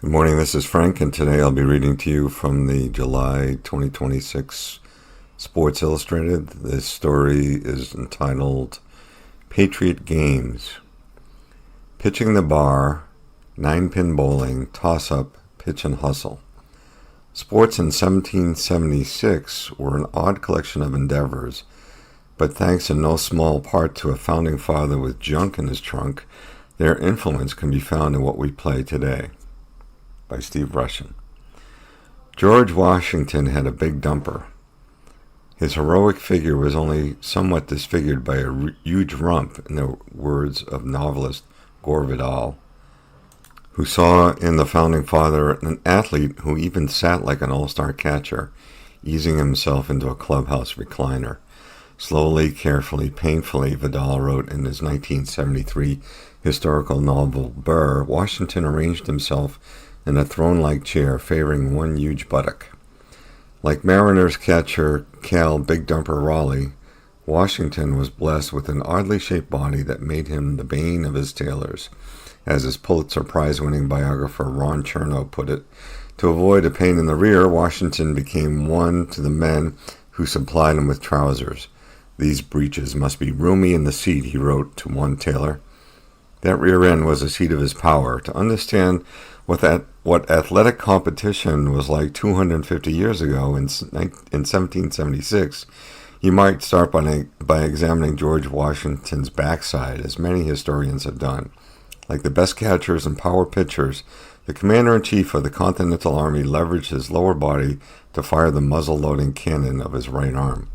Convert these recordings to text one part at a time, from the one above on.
Good morning, this is Frank, and today I'll be reading to you from the July 2026 Sports Illustrated. This story is entitled Patriot Games. Pitching the bar, 9-pin bowling, toss-up, pitch and hustle. Sports in 1776 were an odd collection of endeavors, but thanks in no small part to a founding father with junk in his trunk, their influence can be found in what we play today. By Steve Rushin. George Washington had a big dumper. His heroic figure was only somewhat disfigured by a huge rump, in the words of novelist Gore Vidal, who saw in the founding father an athlete who even sat like an all-star catcher, easing himself into a clubhouse recliner. Slowly, carefully, painfully, Vidal wrote in his 1973 historical novel Burr, Washington arranged himself in a throne-like chair favoring one huge buttock. Like Mariners catcher Cal Big Dumper Raleigh, Washington was blessed with an oddly shaped body that made him the bane of his tailors. As his Pulitzer Prize-winning biographer Ron Chernow put it, to avoid a pain in the rear, Washington became one to the men who supplied him with trousers. These breeches must be roomy in the seat, he wrote to one tailor. That rear end was the seat of his power. To understand what athletic competition was like 250 years ago in 1776, you might start by examining George Washington's backside, as many historians have done. Like the best catchers and power pitchers, the commander-in-chief of the Continental Army leveraged his lower body to fire the muzzle-loading cannon of his right arm.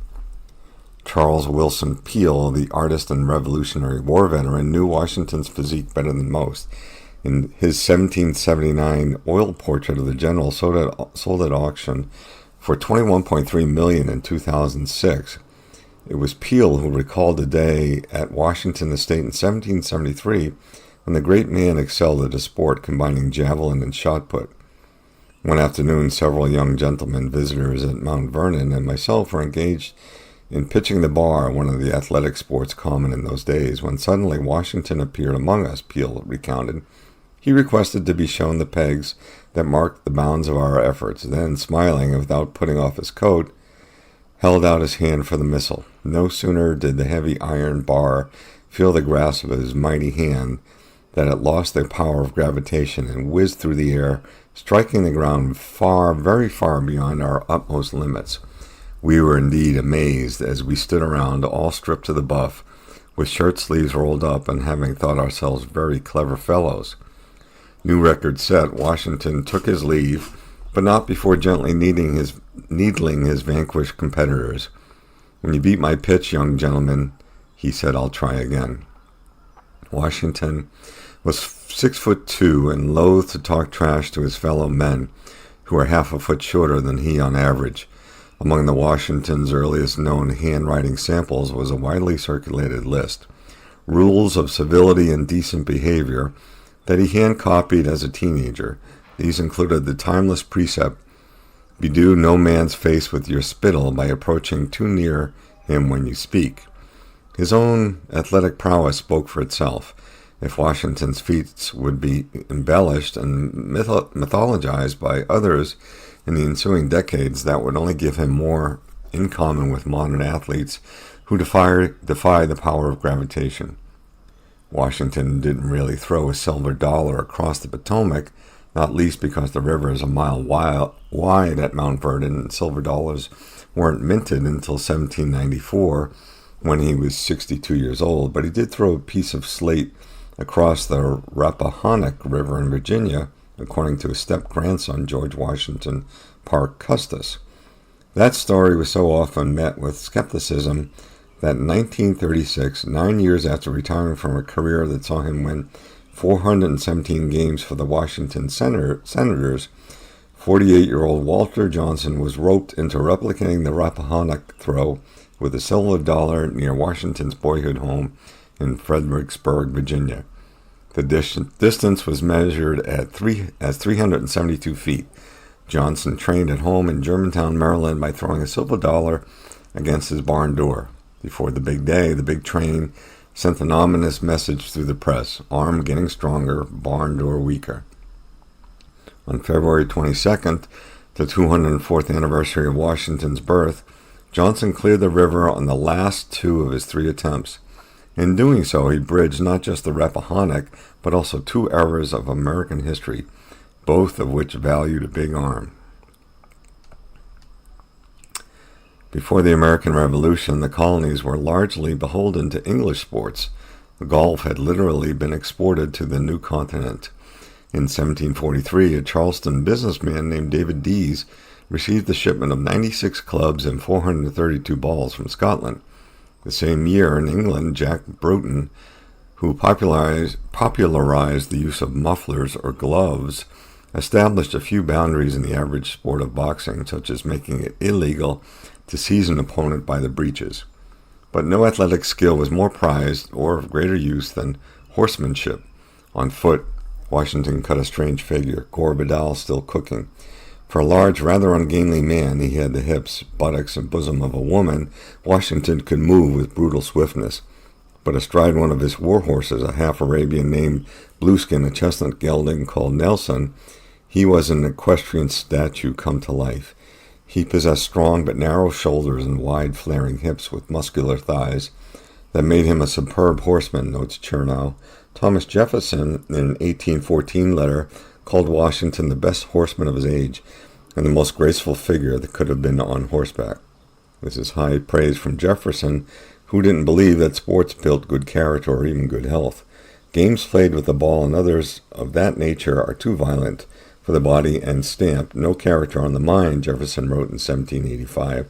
Charles Willson Peale, the artist and Revolutionary War veteran, knew Washington's physique better than most. In his 1779 oil portrait of the general sold at auction for $21.3 million in 2006, it was Peale who recalled a day at Washington Estate in 1773 when the great man excelled at a sport combining javelin and shot put. One afternoon, several young gentlemen, visitors at Mount Vernon, and myself were engaged in pitching the bar, one of the athletic sports common in those days, when suddenly Washington appeared among us, Peale recounted. He requested to be shown the pegs that marked the bounds of our efforts, then, smiling and without putting off his coat, held out his hand for the missile. No sooner did the heavy iron bar feel the grasp of his mighty hand than it lost the power of gravitation and whizzed through the air, striking the ground far, very far beyond our utmost limits. We were indeed amazed as we stood around, all stripped to the buff, with shirt sleeves rolled up and having thought ourselves very clever fellows. New record set, Washington took his leave, but not before gently needling his vanquished competitors. When you beat my pitch, young gentlemen, he said, I'll try again. Washington was 6'2" and loath to talk trash to his fellow men, who were half a foot shorter than he on average. Among the Washington's earliest known handwriting samples was a widely circulated list, rules of civility and decent behavior, that he hand-copied as a teenager. These included the timeless precept, bedew no man's face with your spittle by approaching too near him when you speak. His own athletic prowess spoke for itself. If Washington's feats would be embellished and mythologized by others in the ensuing decades, that would only give him more in common with modern athletes who defy the power of gravitation. Washington didn't really throw a silver dollar across the Potomac, not least because the river is a mile wide at Mount Vernon, and silver dollars weren't minted until 1794, when he was 62 years old, but he did throw a piece of slate across the Rappahannock River in Virginia, according to his step-grandson, George Washington Parke Custis. That story was so often met with skepticism that in 1936, 9 years after retiring from a career that saw him win 417 games for the Washington Senators, 48-year-old Walter Johnson was roped into replicating the Rappahannock throw with a silver dollar near Washington's boyhood home in Fredericksburg, Virginia. The distance was measured as 372 feet. Johnson trained at home in Germantown, Maryland, by throwing a silver dollar against his barn door. Before the big day, the big train sent an ominous message through the press: arm getting stronger, barn door weaker. On February 22nd, the 204th anniversary of Washington's birth, Johnson cleared the river on the last two of his 3 attempts. In doing so, he bridged not just the Rappahannock, but also 2 eras of American history, both of which valued a big arm. Before the American Revolution, the colonies were largely beholden to English sports. Golf had literally been exported to the new continent. In 1743, a Charleston businessman named David Deas received the shipment of 96 clubs and 432 balls from Scotland. The same year, in England, Jack Bruton, who popularized the use of mufflers or gloves, established a few boundaries in the average sport of boxing, such as making it illegal to seize an opponent by the breeches. But no athletic skill was more prized or of greater use than horsemanship. On foot, Washington cut a strange figure, Gore Vidal still cooking. For a large, rather ungainly man, he had the hips, buttocks, and bosom of a woman. Washington could move with brutal swiftness. But astride one of his war horses, a half-Arabian named Blueskin, a chestnut gelding called Nelson, he was an equestrian statue come to life. He possessed strong but narrow shoulders and wide flaring hips with muscular thighs that made him a superb horseman, notes Chernow. Thomas Jefferson, in an 1814 letter, called Washington the best horseman of his age and the most graceful figure that could have been on horseback. This is high praise from Jefferson, who didn't believe that sports built good character or even good health. Games played with the ball and others of that nature are too violent for the body and stamp no character on the mind, Jefferson wrote in 1785,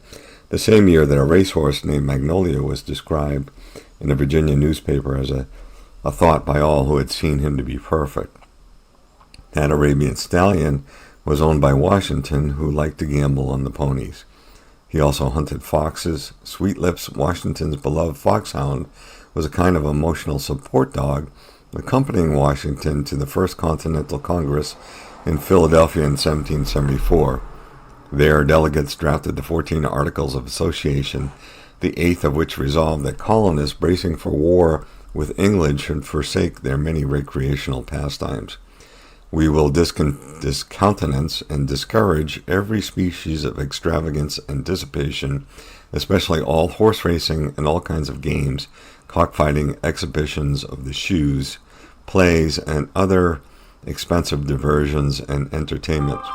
the same year that a racehorse named Magnolia was described in a Virginia newspaper as a thought by all who had seen him to be perfect. That Arabian stallion was owned by Washington, who liked to gamble on the ponies. He also hunted foxes. Sweetlips, Washington's beloved foxhound, was a kind of emotional support dog, accompanying Washington to the First Continental Congress in Philadelphia in 1774. There, delegates drafted the 14 Articles of Association, the 8th of which resolved that colonists bracing for war with England should forsake their many recreational pastimes. We will discountenance and discourage every species of extravagance and dissipation, especially all horse racing and all kinds of games, cockfighting, exhibitions of the shoes, plays, and other expensive diversions and entertainments.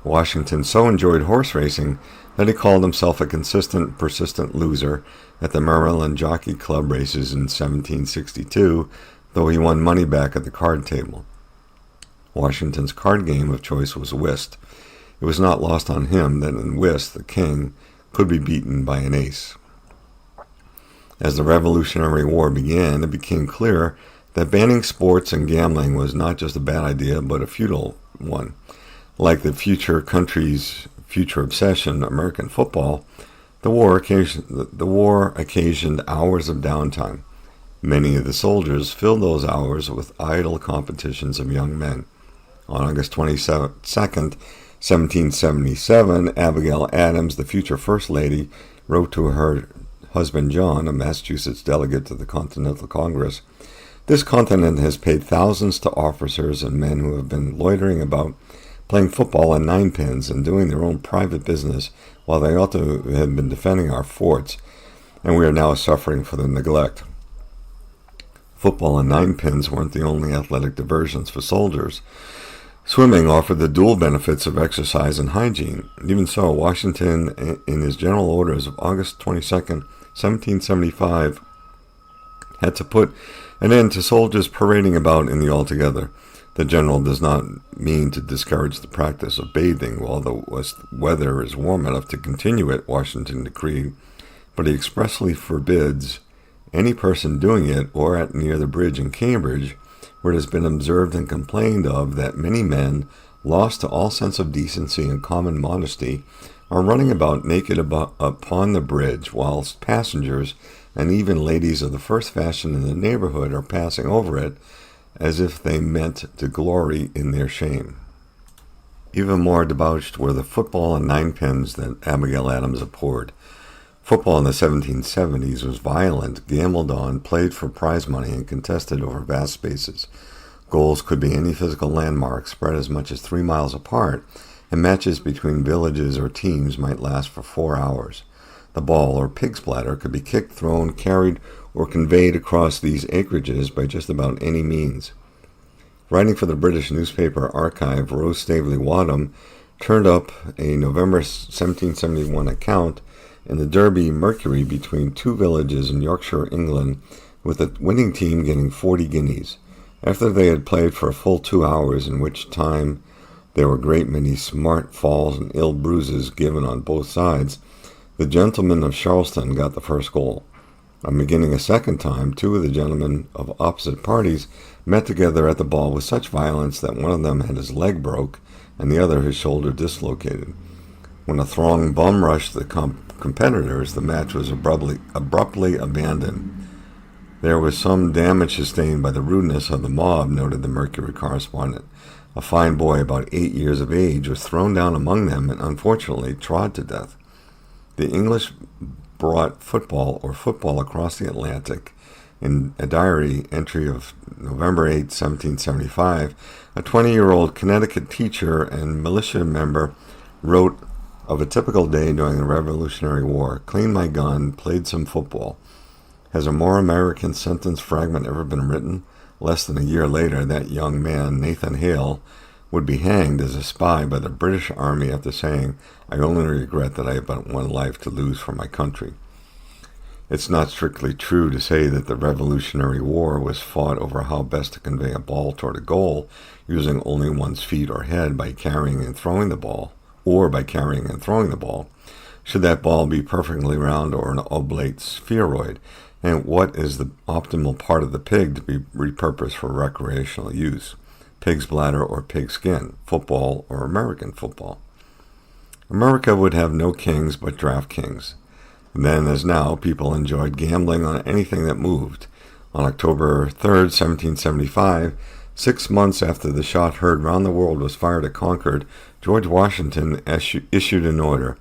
Washington so enjoyed horse racing that he called himself a consistent, persistent loser at the Maryland Jockey Club races in 1762, though he won money back at the card table. Washington's card game of choice was whist. It was not lost on him that in whist the king could be beaten by an ace. As the Revolutionary War began, it became clear that banning sports and gambling was not just a bad idea, but a futile one. Like the future country's future obsession, American football, the war occasioned hours of downtime. Many of the soldiers filled those hours with idle competitions of young men. On August 22nd, 1777, Abigail Adams, the future First Lady, wrote to her husband John, a Massachusetts delegate to the Continental Congress, "This continent has paid thousands to officers and men who have been loitering about, playing football on ninepins and doing their own private business while they ought to have been defending our forts, and we are now suffering for the neglect." Football and ninepins weren't the only athletic diversions for soldiers. Swimming offered the dual benefits of exercise and hygiene. Even so, Washington, in his general orders of August 22nd, 1775, had to put an end to soldiers parading about in the altogether. The general does not mean to discourage the practice of bathing while the weather is warm enough to continue it, Washington decreed, but he expressly forbids any person doing it or at near the bridge in Cambridge, where it has been observed and complained of that many men, lost to all sense of decency and common modesty, are running about naked upon the bridge, whilst passengers and even ladies of the first fashion in the neighborhood are passing over it as if they meant to glory in their shame. Even more debauched were the football and ninepins that Abigail Adams abhorred. Football in the 1770s was violent, gambled on, played for prize money, and contested over vast spaces. Goals could be any physical landmark spread as much as 3 miles apart, and matches between villages or teams might last for 4 hours. The ball, or pig's bladder, could be kicked, thrown, carried, or conveyed across these acreages by just about any means. Writing for the British newspaper Archive, Rose Staveley Wadham turned up a November 1771 account in the Derby Mercury between two villages in Yorkshire, England, with the winning team getting 40 guineas. After they had played for a full 2 hours, in which time there were a great many smart falls and ill bruises given on both sides, the gentlemen of Charleston got the first goal. On beginning a second time, two of the gentlemen of opposite parties met together at the ball with such violence that one of them had his leg broke and the other his shoulder dislocated. When a throng bum rushed the competitors, the match was abruptly abandoned. There was some damage sustained by the rudeness of the mob, noted the Mercury correspondent. A fine boy about 8 years of age was thrown down among them and unfortunately trod to death. The English brought football across the Atlantic. In a diary entry of November 8, 1775, a 20-year-old Connecticut teacher and militia member wrote of a typical day during the Revolutionary War. Cleaned my gun, played some football. Has a more American sentence fragment ever been written? Less than a year later, that young man, Nathan Hale, would be hanged as a spy by the British Army after saying, "I only regret that I have but one life to lose for my country." It's not strictly true to say that the Revolutionary War was fought over how best to convey a ball toward a goal, using only one's feet or head by carrying and throwing the ball, or by carrying and throwing the ball. Should that ball be perfectly round or an oblate spheroid? And what is the optimal part of the pig to be repurposed for recreational use? Pig's bladder or pig skin, football or American football. America would have no kings but draft kings. Then, as now, people enjoyed gambling on anything that moved. On October 3rd, 1775, 6 months after the shot heard round the world was fired at Concord, George Washington issued an order.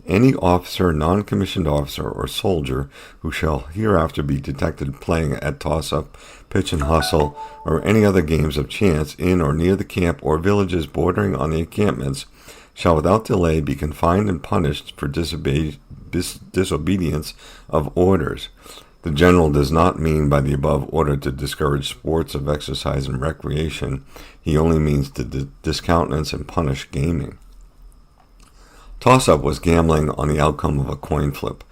Any officer, non-commissioned officer, or soldier who shall hereafter be detected playing at toss-up, pitch and hustle, or any other games of chance in or near the camp or villages bordering on the encampments shall without delay be confined and punished for disobedience of orders. The general does not mean by the above order to discourage sports of exercise and recreation. He only means to discountenance and punish gaming. Toss-up was gambling on the outcome of a coin flip.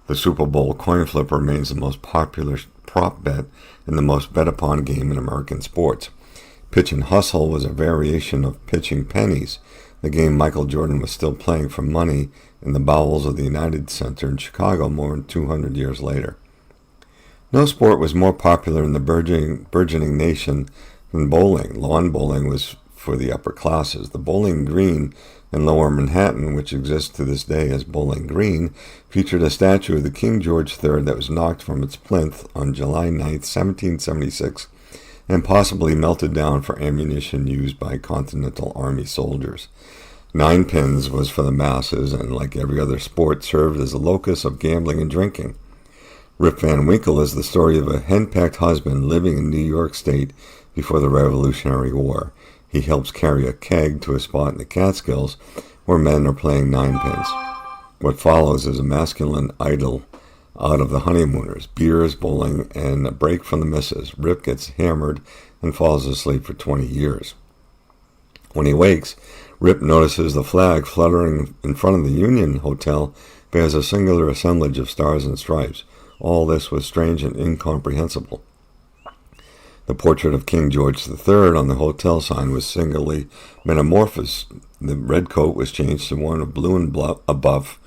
The Super Bowl coin flip remains the most popular prop bet and the most bet-upon game in American sports. Pitch and hustle was a variation of pitching pennies, the game Michael Jordan was still playing for money in the bowels of the United Center in Chicago more than 200 years later. No sport was more popular in the burgeoning nation than bowling. Lawn bowling was for the upper classes. The Bowling Green in Lower Manhattan, which exists to this day as Bowling Green, featured a statue of the King George III that was knocked from its plinth on July 9, 1776, and possibly melted down for ammunition used by Continental Army soldiers. Nine pins was for the masses, and like every other sport, served as a locus of gambling and drinking. Rip Van Winkle is the story of a henpecked husband living in New York State before the Revolutionary War. He helps carry a keg to a spot in the Catskills where men are playing ninepins. What follows is a masculine idyll out of the honeymooners, beers, bowling, and a break from the missus. Rip gets hammered and falls asleep for 20 years. When he wakes, Rip notices the flag fluttering in front of the Union Hotel bears a singular assemblage of stars and stripes. All this was strange and incomprehensible. The portrait of King George III on the hotel sign was singularly metamorphosed. The red coat was changed to one of blue and buff.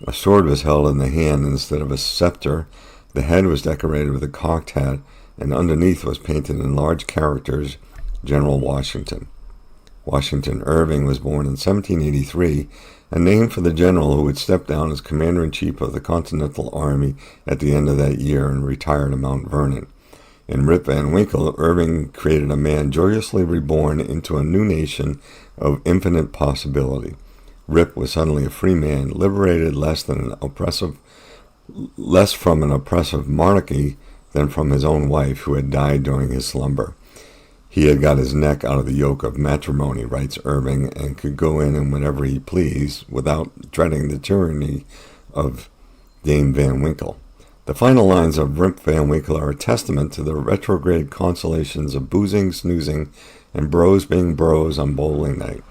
A sword was held in the hand instead of a scepter. The head was decorated with a cocked hat, and underneath was painted in large characters, General Washington. Washington Irving was born in 1783, a name for the general who would step down as commander-in-chief of the Continental Army at the end of that year and retire to Mount Vernon. In Rip Van Winkle, Irving created a man joyously reborn into a new nation of infinite possibility. Rip was suddenly a free man, liberated less from an oppressive monarchy than from his own wife, who had died during his slumber. He had got his neck out of the yoke of matrimony, writes Irving, and could go in and whenever he pleased without dreading the tyranny of Dame Van Winkle. The final lines of Rip Van Winkle are a testament to the retrograde consolations of boozing, snoozing, and bros being bros on bowling night.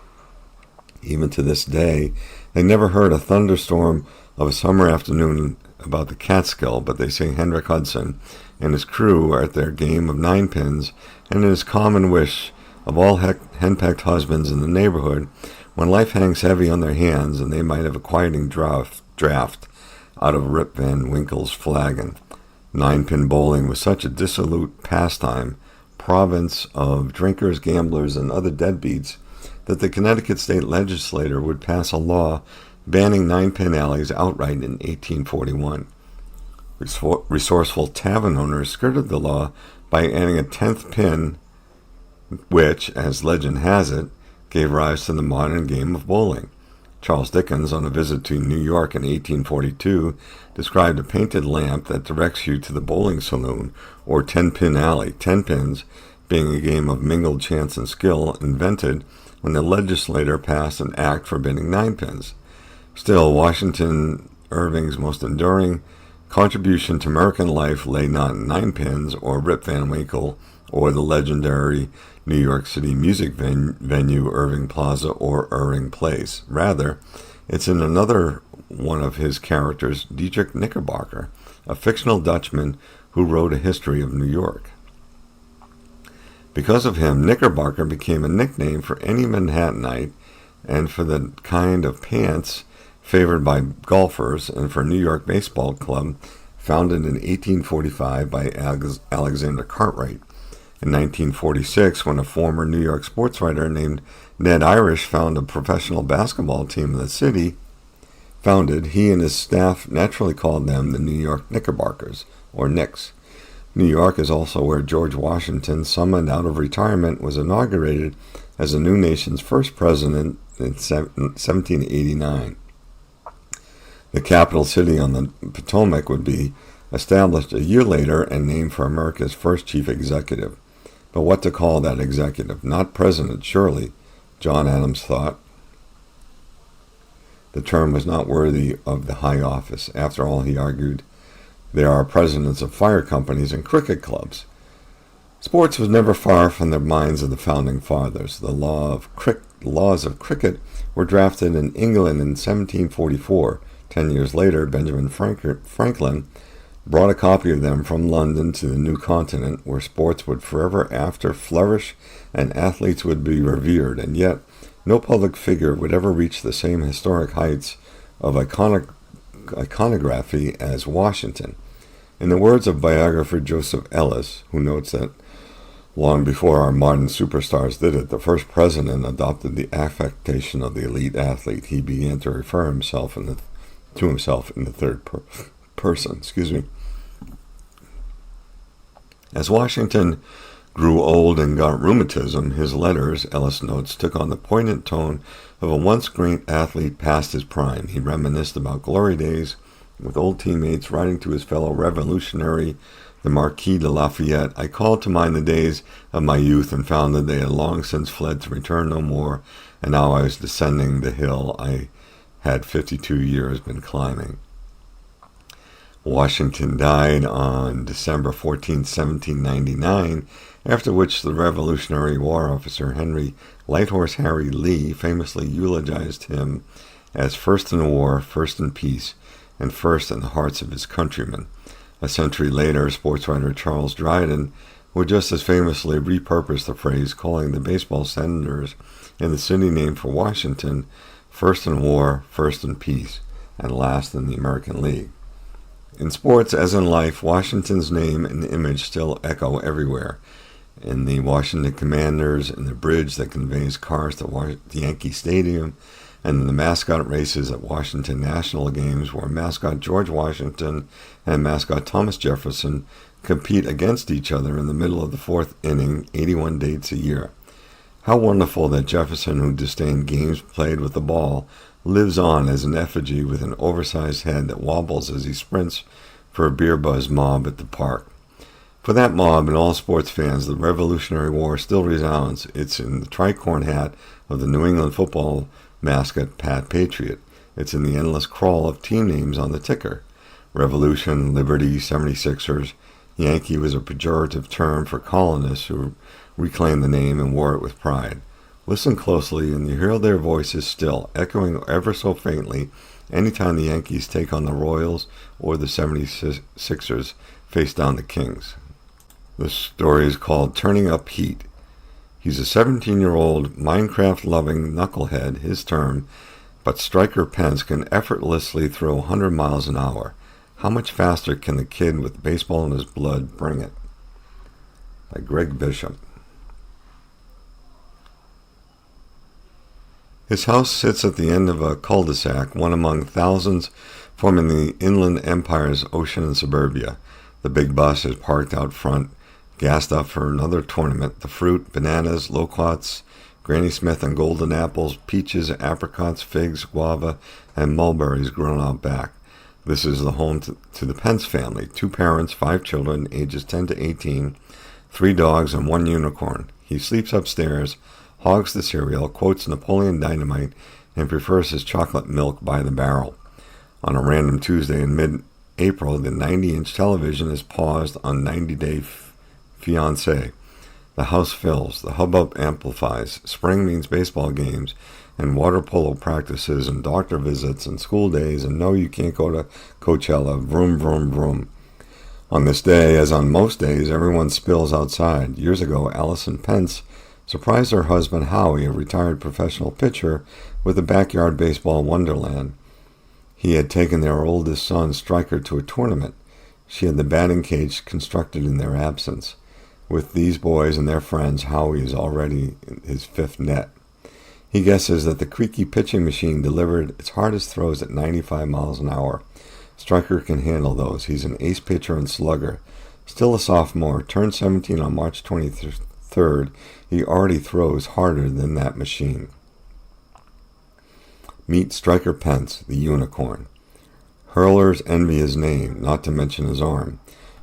Even to this day, they never heard a thunderstorm of a summer afternoon about the Catskill, but they say Hendrick Hudson and his crew are at their game of 9 pins, and it is common wish of all henpecked husbands in the neighborhood, when life hangs heavy on their hands and they might have a quieting draft out of Rip Van Winkle's flagon. 9-pin bowling was such a dissolute pastime, province of drinkers, gamblers, and other deadbeats, that the Connecticut state legislature would pass a law banning 9-pin alleys outright in 1841. Resourceful tavern owners skirted the law by adding a 10th pin, which, as legend has it, gave rise to the modern game of bowling. Charles Dickens, on a visit to New York in 1842, described a painted lamp that directs you to the bowling saloon, or 10-pin alley, 10 pins being a game of mingled chance and skill invented when the legislature passed an act forbidding 9 pins. Still, Washington Irving's most enduring contribution to American life lay not in 9 pins or Rip Van Winkle or the legendary New York City music venue Irving Plaza or Irving Place. Rather, it's in another one of his characters, Dietrich Knickerbocker, a fictional Dutchman who wrote a history of New York. Because of him, Knickerbocker became a nickname for any Manhattanite and for the kind of pants favored by golfers, and for New York Baseball Club, founded in 1845 by Alexander Cartwright. In 1946, when a former New York sports writer named Ned Irish found a professional basketball team in the city, he and his staff naturally called them the New York Knickerbockers, or Knicks. New York is also where George Washington, summoned out of retirement, was inaugurated as the new nation's first president in 1789. The capital city on the Potomac would be established a year later and named for America's first chief executive. But what to call that executive? Not president, surely, John Adams thought. The term was not worthy of the high office. After all, he argued, there are presidents of fire companies and cricket clubs. Sports was never far from the minds of the founding fathers. The laws of cricket were drafted in England in 1744. 10 years later, Benjamin Franklin brought a copy of them from London to the new continent, where sports would forever after flourish and athletes would be revered, and yet no public figure would ever reach the same historic heights of iconography as Washington. In the words of biographer Joseph Ellis, who notes that long before our modern superstars did it, the first president adopted the affectation of the elite athlete. He began to refer to himself in the third person. As Washington grew old and got rheumatism, his letters, Ellis notes, took on the poignant tone of a once great athlete past his prime. He reminisced about glory days with old teammates, writing to his fellow revolutionary, the Marquis de Lafayette. I called to mind the days of my youth and found that they had long since fled to return no more, and now I was descending the hill I had 52 years been climbing. Washington died on December 14, 1799, after which the Revolutionary War officer Henry Lighthorse Harry Lee famously eulogized him as first in war, first in peace, and first in the hearts of his countrymen. A century later, sports writer Charles Dryden would just as famously repurpose the phrase, calling the baseball senators in the city named for Washington first in war, first in peace, and last in the American League. In sports, as in life, Washington's name and image still echo everywhere. In the Washington Commanders, in the bridge that conveys cars to Yankee Stadium, and in the mascot races at Washington National Games, where mascot George Washington and mascot Thomas Jefferson compete against each other in the middle of the fourth inning, 81 dates a year. How wonderful that Jefferson, who disdained games played with the ball, lives on as an effigy with an oversized head that wobbles as he sprints for a beer-buzzed mob at the park. For that mob and all sports fans, the Revolutionary War still resounds. It's in the tricorn hat of the New England football mascot, Pat Patriot. It's in the endless crawl of team names on the ticker. Revolution, Liberty, 76ers. Yankee was a pejorative term for colonists who reclaimed the name and wore it with pride. Listen closely and you hear their voices still, echoing ever so faintly anytime the Yankees take on the Royals or the 76ers face down the Kings. The story is called Turning Up Heat. He's a 17-year-old Minecraft-loving knucklehead, his term, but Striker Pence can effortlessly throw 100 miles an hour. How much faster can the kid with baseball in his blood bring it? By Greg Bishop. His house sits at the end of a cul-de-sac, one among thousands forming the Inland Empire's ocean and suburbia. The big bus is parked out front, gassed up for another tournament. The fruit, bananas, loquats, Granny Smith and golden apples, peaches, apricots, figs, guava, and mulberries grown out back. This is the home to the Pence family, 2 parents, 5 children, ages 10 to 18, 3 dogs, and 1 unicorn. He sleeps upstairs, hogs the cereal, quotes Napoleon Dynamite, and prefers his chocolate milk by the barrel. On a random Tuesday in mid-April, the 90-inch television is paused on 90 Day Fiancé. The house fills, the hubbub amplifies. Spring means baseball games and water polo practices and doctor visits and school days, and no, you can't go to Coachella. Vroom, vroom, vroom. On this day, as on most days, everyone spills outside. Years ago, Allison Pence surprised her husband Howie, a retired professional pitcher, with a backyard baseball wonderland. He had taken their oldest son, Striker, to a tournament. She had the batting cage constructed in their absence. With these boys and their friends, Howie is already in his 5th net. He guesses that the creaky pitching machine delivered its hardest throws at 95 miles an hour. Striker can handle those. He's an ace pitcher and slugger. Still a sophomore, turned 17 on March 23rd, he already throws harder than that machine. Meet Striker Pence, the unicorn. Hurlers envy his name, not to mention his arm.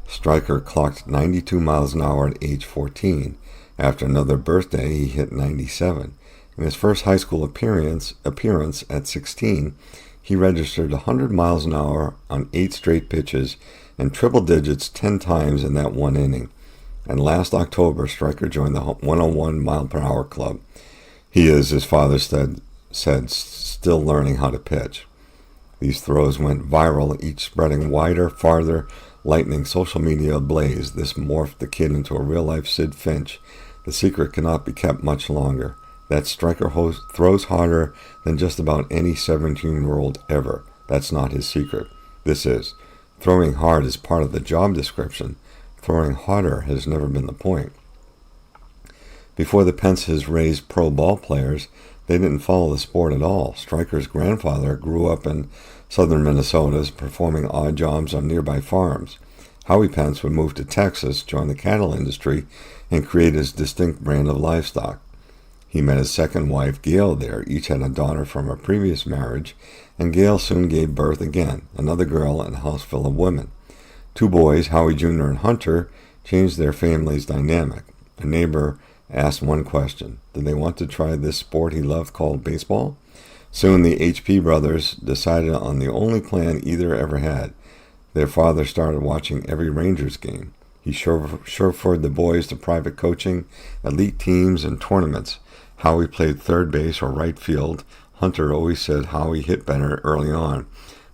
Striker clocked 92 miles an hour at age 14. After another birthday, he hit 97. In his first high school appearance at 16, he registered 100 miles an hour on 8 straight pitches and triple digits 10 times in that one inning. And last October, Striker joined the 101 mile per hour club. He is, his father said, still learning how to pitch. These throws went viral, each spreading wider, farther, lightning social media ablaze. This morphed the kid into a real-life Sid Finch. The secret cannot be kept much longer. That Striker throws harder than just about any 17-year-old ever. That's not his secret. This is. Throwing hard is part of the job description. Throwing harder has never been the point. Before the Pences raised pro ball players, they didn't follow the sport at all. Striker's grandfather grew up in southern Minnesota, performing odd jobs on nearby farms. Howie Pence would move to Texas, join the cattle industry, and create his distinct brand of livestock. He met his second wife, Gail, there. Each had a daughter from a previous marriage, and Gail soon gave birth again, another girl and a house full of women. 2 boys, Howie Jr. and Hunter, changed their family's dynamic. A neighbor asked one question: did they want to try this sport he loved called baseball? Soon the HP brothers decided on the only plan either ever had. Their father started watching every Rangers game. He chauffeured the boys to private coaching, elite teams, and tournaments. Howie played third base or right field. Hunter always said Howie hit better early on,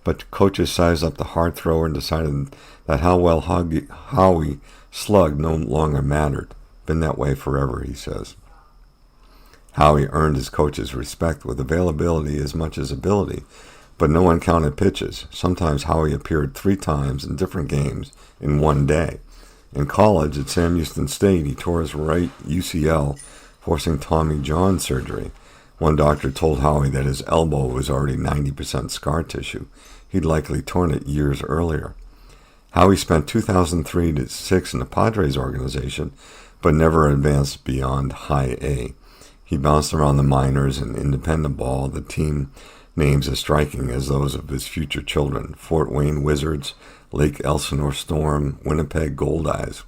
but coaches sized up the hard thrower and decided that how well Howie slugged no longer mattered. Been that way forever, he says. Howie earned his coach's respect with availability as much as ability, but no one counted pitches. Sometimes Howie appeared 3 times in different games in one day. In college at Sam Houston State, he tore his right UCL, forcing Tommy John surgery. One doctor told Howie that his elbow was already 90% scar tissue. He'd likely torn it years earlier. Howie spent 2003 to 6 in the Padres organization, but never advanced beyond high A. He bounced around the minors and independent ball, the team names as striking as those of his future children: Fort Wayne Wizards, Lake Elsinore Storm, Winnipeg Goldeyes.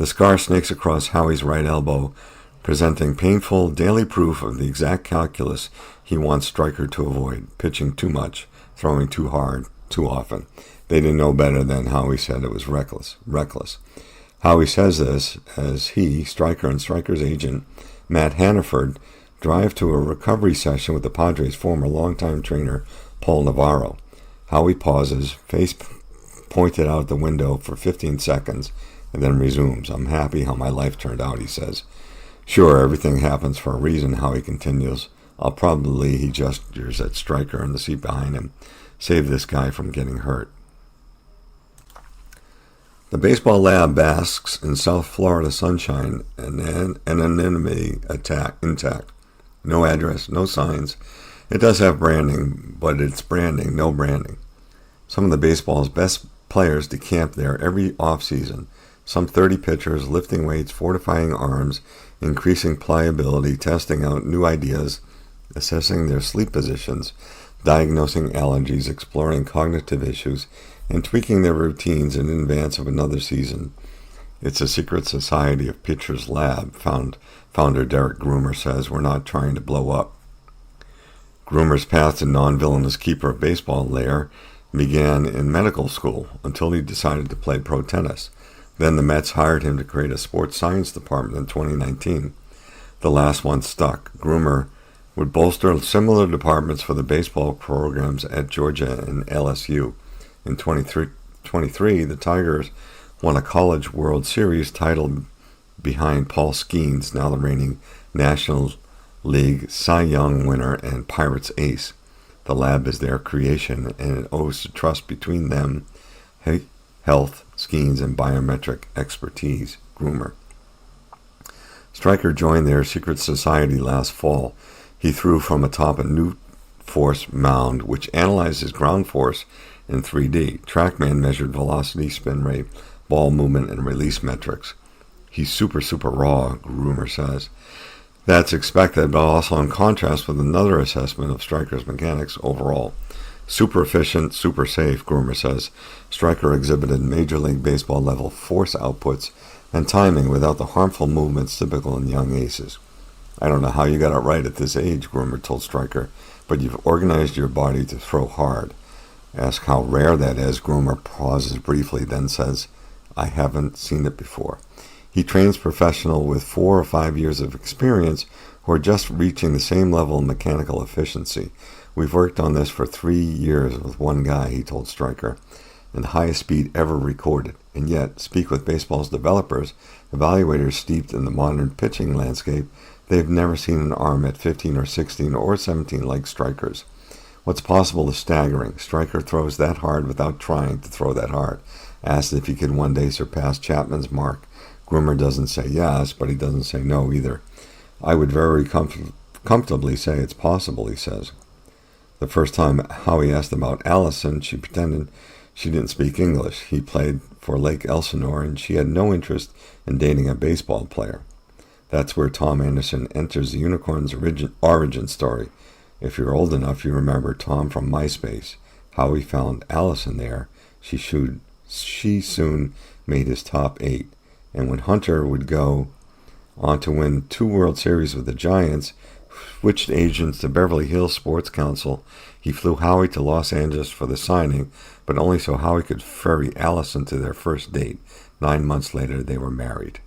The scar snakes across Howie's right elbow, presenting painful daily proof of the exact calculus he wants Striker to avoid: pitching too much, throwing too hard, too often. They didn't know better than Howie said it was reckless. Howie says this as he, Striker, and Striker's agent, Matt Hannaford, drive to a recovery session with the Padres' former longtime trainer, Paul Navarro. Howie pauses, face pointed out the window for 15 seconds, and then resumes. "I'm happy how my life turned out," he says. "Sure, everything happens for a reason," Howie continues. He gestures at Striker in the seat behind him, "save this guy from getting hurt." The baseball lab basks in South Florida sunshine and anonymity intact. No address, no signs. It does have branding, but it's branding, no branding. Some of the baseball's best players decamp there every off-season. Some 30 pitchers, lifting weights, fortifying arms, increasing pliability, testing out new ideas, assessing their sleep positions, diagnosing allergies, exploring cognitive issues, and tweaking their routines in advance of another season. It's a secret society of Pitchers Lab, founder Derek Groomer says. "We're not trying to blow up." Groomer's path to non-villainous keeper of baseball lair began in medical school until he decided to play pro tennis. Then the Mets hired him to create a sports science department in 2019. The last one stuck. Groomer would bolster similar departments for the baseball programs at Georgia and LSU. In 2023, the Tigers won a College World Series title behind Paul Skeens, now the reigning National League Cy Young winner and Pirates ace. The lab is their creation, and it owes to trust between them, health, Skeens, and biometric expertise. Groomer. Striker joined their secret society last fall. He threw from atop a new force mound, which analyzes ground force in 3D. TrackMan measured velocity, spin rate, ball movement, and release metrics. "He's super raw," Groomer says. That's expected, but also in contrast with another assessment of Striker's mechanics overall. "Super efficient, super safe," Groomer says. Striker exhibited Major League Baseball level force outputs and timing without the harmful movements typical in young aces. "I don't know how you got it right at this age," Groomer told Striker, "but you've organized your body to throw hard." Asked how rare that is, Groomer pauses briefly, then says, "I haven't seen it before." He trains professionals with 4 or 5 years of experience who are just reaching the same level of mechanical efficiency. "We've worked on this for 3 years with one guy," he told Striker, "and the highest speed ever recorded. And yet, speak with baseball's developers, evaluators steeped in the modern pitching landscape, they've never seen an arm at 15 or 16 or 17 like Striker's. What's possible is staggering. Striker throws that hard without trying to throw that hard." Asked if he could one day surpass Chapman's mark, Groomer doesn't say yes, but he doesn't say no either. "I would very comfortably say it's possible," he says. The first time Howie asked about Allison, she pretended she didn't speak English. He played for Lake Elsinore, and she had no interest in dating a baseball player. That's where Tom Anderson enters the Unicorn's origin story. If you're old enough, you remember Tom from MySpace. Howie found Allison there. She soon made his top 8. And when Hunter would go on to win 2 World Series with the Giants, switched agents to Beverly Hills Sports Council, he flew Howie to Los Angeles for the signing, but only so Howie could ferry Allison to their first date. 9 months later, they were married.